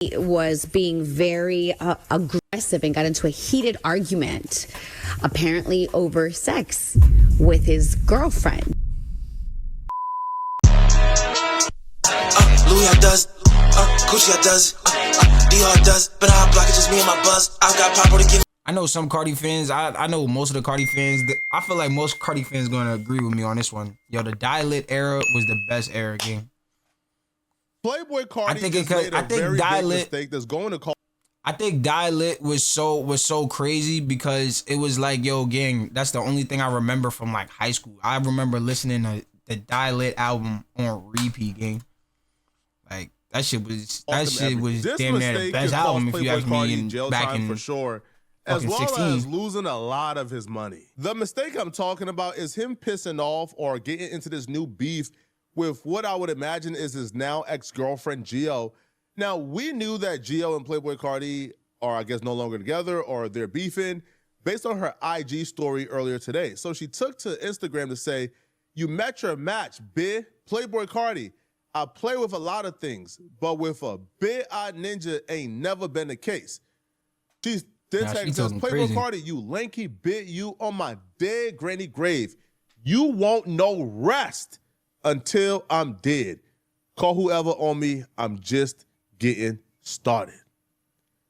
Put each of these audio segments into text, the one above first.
Was being very aggressive and got into a heated argument, apparently over sex with his girlfriend. Louis does, Gucci does, Dior does, but I block it just me and my buzz. I got Pablo to give. I know some Carti fans. I know most of the Carti fans. I feel like most Carti fans gonna agree with me on this one. Yo, the Die-Lit era was the best era, gang. PlayBoi Carti I think mistake that's going to call. I think Die-Lit was so crazy because it was like, yo, gang, that's the only thing I remember from like high school. I remember listening to the Die-Lit album on repeat, gang. Like that shit was damn near the best album if you ask me. Back in for sure, as well 16. as losing a lot of his money. The mistake I'm talking about is him pissing off or getting into this new beef with what I would imagine is his now ex-girlfriend, Gio. Now, we knew that Gio and PlayBoi Carti are, I guess, no longer together or they're beefing based on her IG story earlier today. So she took to Instagram to say, "You met your match, bitch. PlayBoi Carti. I play with a lot of things, but with a bit-eyed ninja ain't never been the case." She then text us, "PlayBoi Carti, you lanky bit, you on my dead granny grave. You won't know rest until I'm dead. Call whoever on me. I'm just getting started."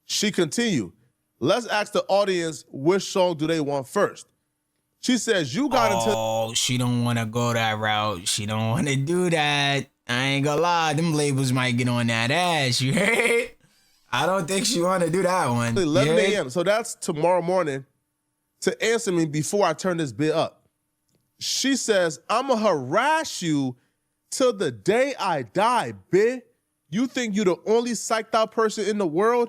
She continued, "Let's ask the audience which song do they want first." She says, "You got into..." Oh, she don't want to go that route. She don't want to do that. I ain't gonna lie. Them labels might get on that ass. You heard? I don't think she want to do that one. 11 a.m. So that's tomorrow morning to answer me before I turn this bit up. She says, "I'ma harass you till the day I die, bitch. You think you the only psyched out person in the world?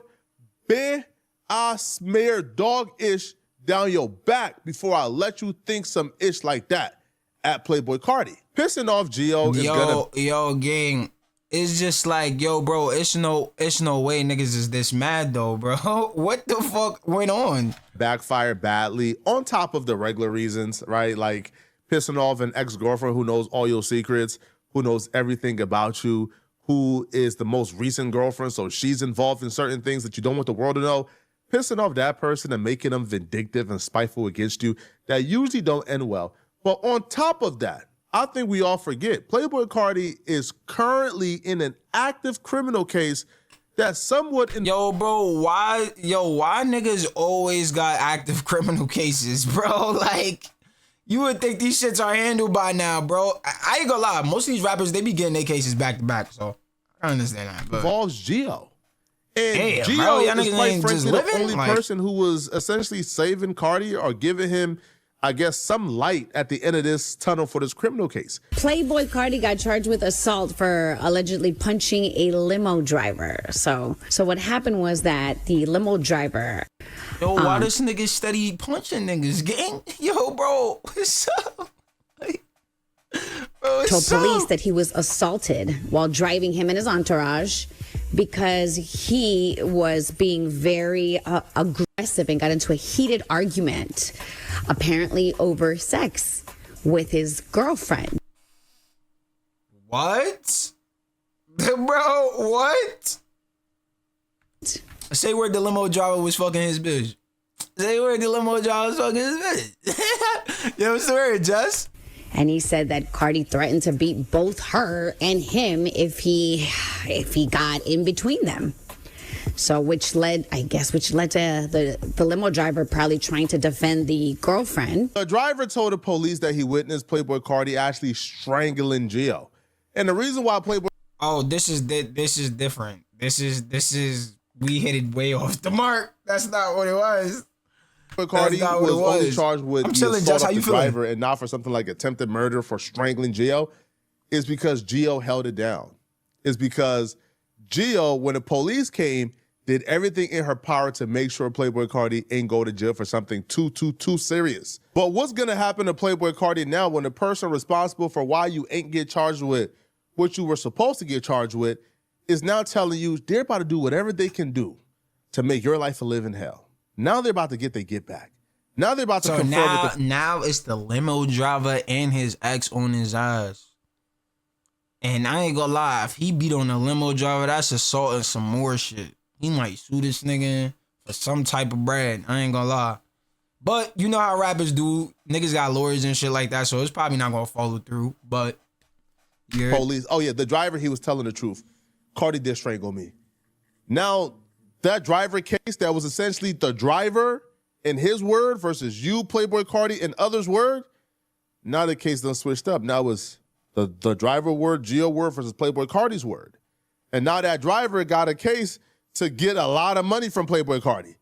Bitch, I smear dog-ish down your back before I let you think some ish like that." At PlayBoi Carti. Pissing off Gio is gonna... Yo, gang. It's just like, yo, bro, it's no way niggas is this mad though, bro. What the fuck went on? Backfire badly on top of the regular reasons, right? Like pissing off an ex-girlfriend who knows all your secrets, who knows everything about you, who is the most recent girlfriend, so she's involved in certain things that you don't want the world to know. Pissing off that person and making them vindictive and spiteful against you, that usually don't end well. But on top of that, I think we all forget, PlayBoi Carti is currently in an active criminal case that somewhat... Yo, bro, why niggas always got active criminal cases, bro? Like, you would think these shits are handled by now, bro. I ain't gonna lie, most of these rappers, they be getting their cases back to back, so I understand that. But involves Gio. And damn, Gio bro, is quite frankly the only person who was essentially saving Carti or giving him, I guess, some light at the end of this tunnel for this criminal case. PlayBoi Carti got charged with assault for allegedly punching a limo driver. So what happened was that the limo driver... Yo, why this nigga steady punching niggas, gang? Yo, bro, what's up? Bro, told police that he was assaulted while driving him and his entourage because he was being very aggressive and got into a heated argument, apparently over sex with his girlfriend. What? Bro, what? Say where the limo driver was fucking his bitch. Say where the limo driver was fucking his bitch. Yo, what's the word, Jess? And he said that Carti threatened to beat both her and him if he got in between them. So which led to the limo driver probably trying to defend the girlfriend. The driver told the police that he witnessed PlayBoi Carti actually strangling Gio. And the reason why PlayBoi... Oh, this is different. This is we hit it way off the mark. That's not what it was. Carti was only charged with the assault of the driver and not for something like attempted murder for strangling Gio, is because Gio held it down. It's because Gio, when the police came, did everything in her power to make sure PlayBoi Carti ain't go to jail for something too serious. But what's gonna happen to PlayBoi Carti now when the person responsible for why you ain't get charged with what you were supposed to get charged with is now telling you they're about to do whatever they can do to make your life a living hell. Now they're about to get their get back. Now they're about to confirm now it's the limo driver and his ex on his ass. And I ain't gonna lie, if he beat on a limo driver, that's assault and some more shit. He might sue this nigga for some type of bread. I ain't gonna lie. But you know how rappers do. Niggas got lawyers and shit like that, so it's probably not gonna follow through. But yeah. Police. Oh yeah, the driver, he was telling the truth. Carti did strangle me. Now, that driver case that was essentially the driver in his word versus you, PlayBoi Carti, in others' word. Now the case done switched up. Now it's the driver word, Geo word versus PlayBoi Carti's word. And now that driver got a case to get a lot of money from PlayBoi Carti.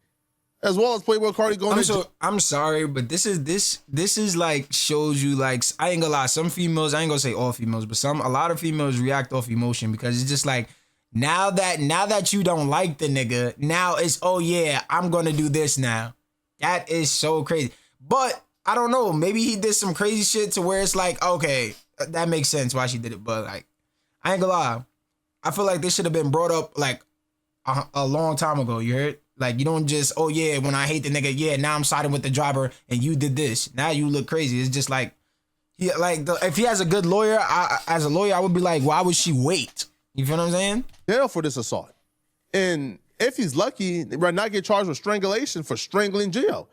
As well as PlayBoi Carti going I'm sorry, but this is like shows you like I ain't gonna lie, some females, I ain't gonna say all females, but a lot of females react off emotion because it's just like now that you don't like the nigga, now it's oh yeah, I'm gonna do this now. That is so crazy. But I don't know, maybe he did some crazy shit to where it's like, okay, that makes sense why she did it. But like, I ain't gonna lie, I feel like this should have been brought up like a long time ago, you heard? Like, you don't just, oh yeah, when I hate the nigga, yeah, now I'm siding with the driver and you did this. Now you look crazy. It's just like, yeah, like if he has a good lawyer, as a lawyer, I would be like, why would she wait? You feel what I'm saying? Jail for this assault. And if he's lucky, he might not get charged with strangulation for strangling Geo.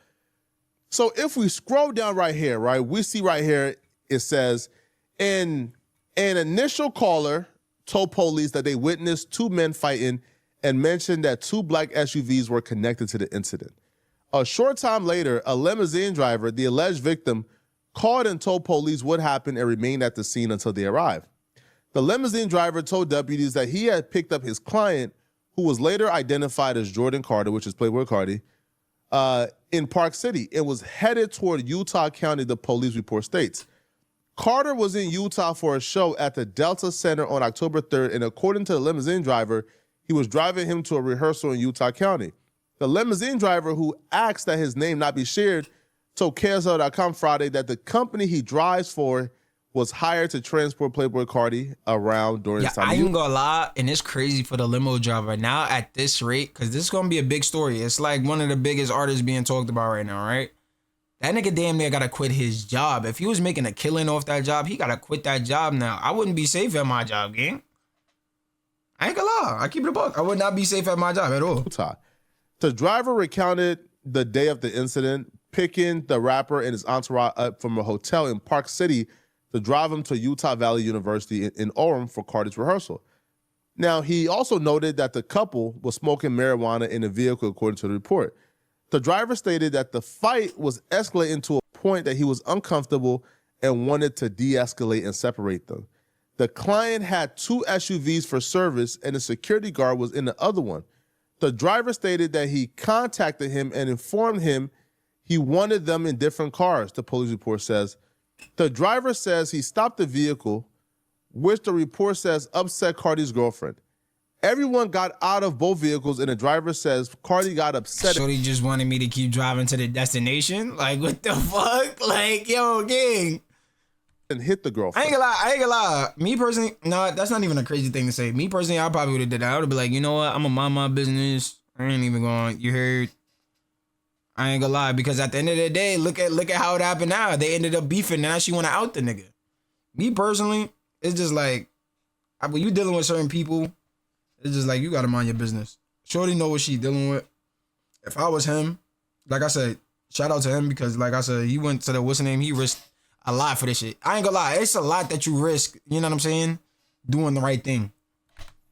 So if we scroll down right here, right, we see right here, it says, an initial caller told police that they witnessed two men fighting and mentioned that two black SUVs were connected to the incident. A short time later, a limousine driver, the alleged victim, called and told police what happened and remained at the scene until they arrived. The limousine driver told deputies that he had picked up his client, who was later identified as Jordan Carter, which is PlayBoi Carti, in Park City and was headed toward Utah County, the police report states. Carter was in Utah for a show at the Delta Center on October 3rd, and according to the limousine driver, he was driving him to a rehearsal in Utah County. The limousine driver, who asked that his name not be shared, told KSL.com Friday that the company he drives for was hired to transport PlayBoi Carti around during this time. I ain't gonna lie, and it's crazy for the limo driver now at this rate, because this is gonna be a big story. It's like one of the biggest artists being talked about right now, right? That nigga damn near gotta quit his job. If he was making a killing off that job, he gotta quit that job now. I wouldn't be safe at my job, gang. I ain't gonna lie. I keep it a buck. I would not be safe at my job at all. The driver recounted the day of the incident, picking the rapper and his entourage up from a hotel in Park City to drive him to Utah Valley University in Orem for Carti's rehearsal. Now, he also noted that the couple was smoking marijuana in the vehicle, according to the report. The driver stated that the fight was escalating to a point that he was uncomfortable and wanted to de-escalate and separate them. The client had two SUVs for service and the security guard was in the other one. The driver stated that he contacted him and informed him he wanted them in different cars, the police report says. The driver says he stopped the vehicle, which the report says upset Carti's girlfriend. Everyone got out of both vehicles and the driver says Carti got upset. Shorty just wanted me to keep driving to the destination? Like, what the fuck? Like, yo, gang. And hit the girlfriend. I ain't gonna lie. Me personally, no, that's not even a crazy thing to say. Me personally, I probably would have did that. I would have been like, you know what? I'm gonna mind my business. I ain't even going. You heard? I ain't gonna lie, because at the end of the day, look at how it happened now. They ended up beefing. Now she wanna out the nigga. Me personally, it's just like when you dealing with certain people, it's just like you gotta mind your business. Shorty know what she dealing with. If I was him, like I said, shout out to him because like I said, he went to the what's the name? He risked a lot for this shit. I ain't gonna lie, it's a lot that you risk, you know what I'm saying? Doing the right thing.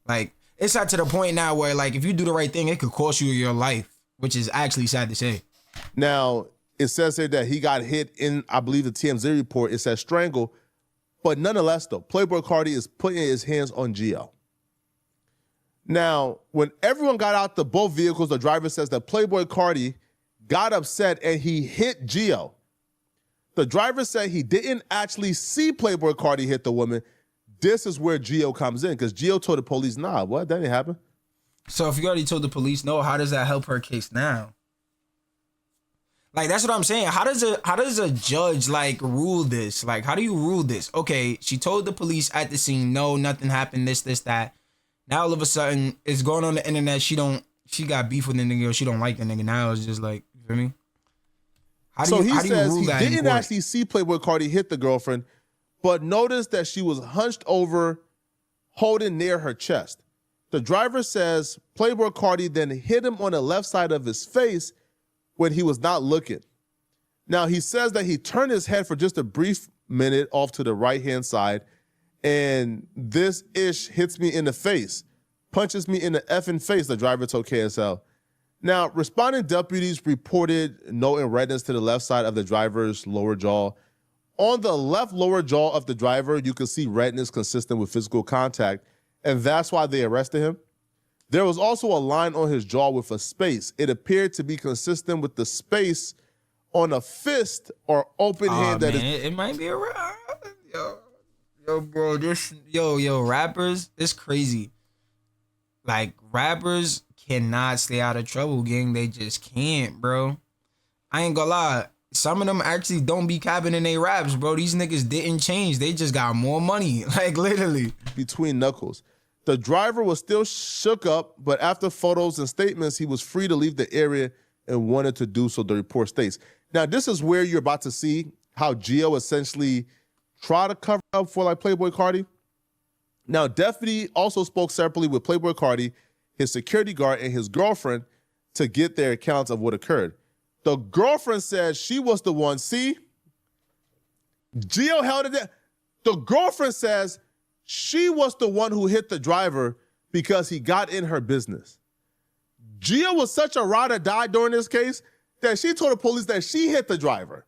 Like, it's not to the point now where, like, if you do the right thing, it could cost you your life, which is actually sad to say. Now, it says here that he got hit in, I believe, the TMZ report. It says strangle. But nonetheless, though, PlayBoi Carti is putting his hands on Geo. Now, when everyone got out the both vehicles, the driver says that PlayBoi Carti got upset and he hit Geo. The driver said he didn't actually see PlayBoi Carti hit the woman. This is where Geo comes in, because Geo told the police, nah, what? That didn't happen. So if you already told the police no, how does that help her case now? Like, that's what I'm saying. How does a judge, like, rule this? Like, how do you rule this? Okay, she told the police at the scene, no, nothing happened, this, that. Now all of a sudden, it's going on the internet. She got beef with the nigga, or she don't like the nigga. Now it's just like, you feel me? How do you rule he that didn't actually see PlayBoi Carti hit the girlfriend, but noticed that she was hunched over holding near her chest. The driver says Playboy Carti then hit him on the left side of his face when he was not looking. Now, he says that he turned his head for just a brief minute off to the right-hand side, and this ish hits me in the face, punches me in the effing face, the driver told KSL. Now, responding deputies reported noting redness to the left side of the driver's lower jaw. On the left lower jaw of the driver, you can see redness consistent with physical contact, and that's why they arrested him. There was also a line on his jaw with a space. It appeared to be consistent with the space on a fist or open hand that is. It might be a rap. Yo, bro, rappers, it's crazy. Like, rappers cannot stay out of trouble, gang. They just can't, bro. I ain't gonna lie. Some of them actually don't be capping in their raps, bro. These niggas didn't change. They just got more money, like literally. Between knuckles. The driver was still shook up, but after photos and statements, he was free to leave the area and wanted to do so, the report states. Now, this is where you're about to see how Gio essentially tried to cover up for like Playboy Carti. Now, Deputy also spoke separately with Playboy Carti, his security guard, and his girlfriend to get their accounts of what occurred. The girlfriend said she was the one. See? Gio held it down. The girlfriend says she was the one who hit the driver because he got in her business. Gio was such a ride or die during this case that she told the police that she hit the driver.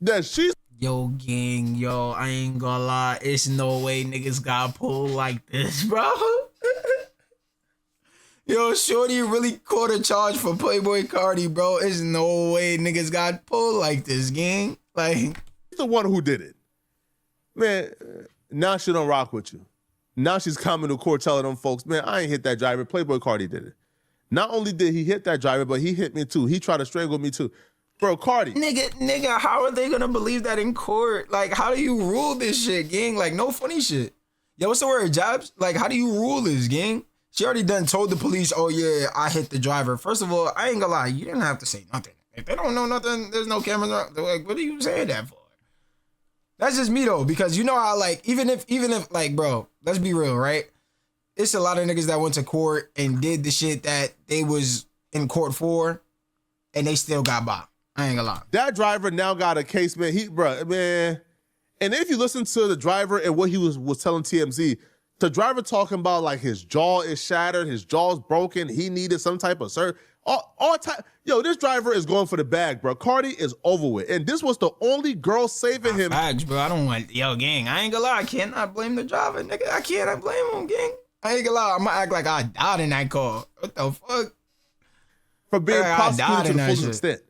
That she. Yo, gang, I ain't gonna lie. It's no way niggas got pulled like this, bro. Yo, Shorty really caught a charge for Playboy Carti, bro. It's no way niggas got pulled like this, gang. Like, she's the one who did it. Man, now she don't rock with you. Now she's coming to court telling them folks, man, I ain't hit that driver. Playboy Carti did it. Not only did he hit that driver, but he hit me too. He tried to strangle me too. Bro, Carti. Nigga, how are they gonna believe that in court? Like, how do you rule this shit, gang? Like, no funny shit. Yo, what's the word, Jobs? Like, how do you rule this, gang? She already done told the police, oh yeah, I hit the driver. First of all, I ain't gonna lie, you didn't have to say nothing. If they don't know nothing, there's no cameras around. They're like, what are you saying that for? That's just me though, because you know how like, even if like, bro, let's be real, right? It's a lot of niggas that went to court and did the shit that they was in court for, and they still got by. I ain't gonna lie. That driver now got a case, man. Man. And if you listen to the driver and what he was telling TMZ, the driver talking about like his jaw is shattered, his jaw's broken, he needed some type of surgery. All time. Yo, this driver is going for the bag, bro. Carti is over with. And this was the only girl saving him. Facts, bro. I don't want, yo, gang, I ain't gonna lie. I cannot blame the driver, nigga. I cannot blame him, gang. I ain't gonna lie. I'm gonna act like I died in that car. What the fuck? For being prosecuted to the fullest shit. extent.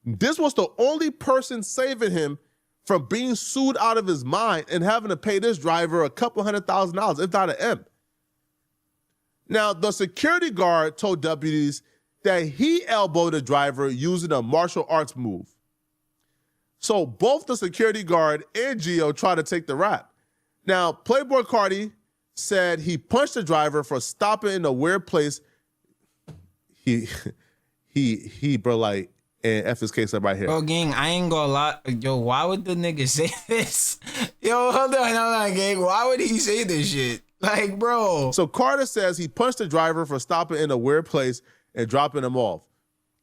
This was the only person saving him from being sued out of his mind and having to pay this driver a couple $100,000, if not an M. Now, the security guard told deputies that he elbowed the driver using a martial arts move. So both the security guard and Gio tried to take the rap. Now, Playboy Carti said he punched the driver for stopping in a weird place. Bro, like, and F his case up right here. Bro, gang, I ain't gonna lie. Yo, why would the nigga say this? Yo, hold on, gang. Why would he say this shit? Like, bro. So Carter says he punched the driver for stopping in a weird place and dropping him off.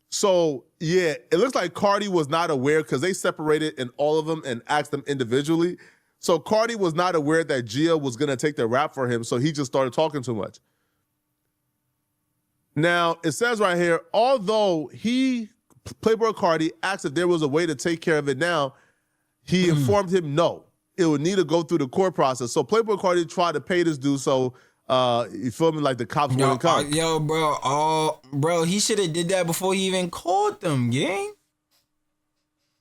So, yeah, it looks like Carti was not aware because they separated in all of them and asked them individually. So Carti was not aware that Gia was going to take the rap for him, so he just started talking too much. Now, it says right here, although Playboy Carti asked if there was a way to take care of it now, he informed him no. It would need to go through the court process. So Playboy Carti tried to pay this dude so you feel me, like the cops wouldn't come. Yo, bro, he should have did that before he even called them, gang.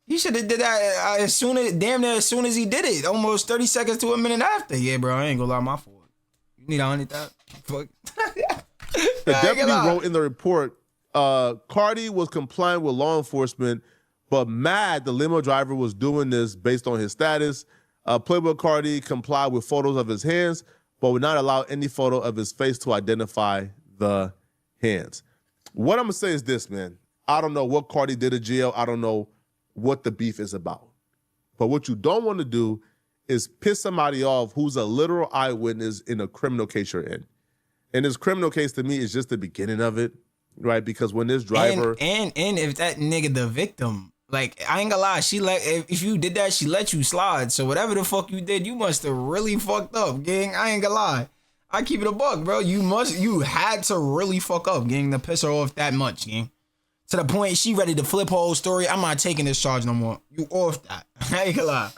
He should have did that damn near as soon as he did it. Almost 30 seconds to a minute after. Yeah, bro, I ain't gonna lie, my fault. You need 100,000? Fuck. The deputy wrote in the report, Carti was compliant with law enforcement, but mad the limo driver was doing this based on his status. Playboy Carti complied with photos of his hands, but would not allow any photo of his face to identify the hands. What I'm gonna say is this, man. I don't know what Carti did to Gio. I don't know what the beef is about. But what you don't want to do is piss somebody off who's a literal eyewitness in a criminal case you're in. And this criminal case to me is just the beginning of it, right? Because when this driver and if that nigga the victim, like I ain't gonna lie, she if you did that, she let you slide. So whatever the fuck you did, you must have really fucked up, gang. I ain't gonna lie. I keep it a buck, bro. You had to really fuck up, gang, to piss her off that much, gang. To the point she ready to flip her whole story. I'm not taking this charge no more. You off that. I ain't gonna lie.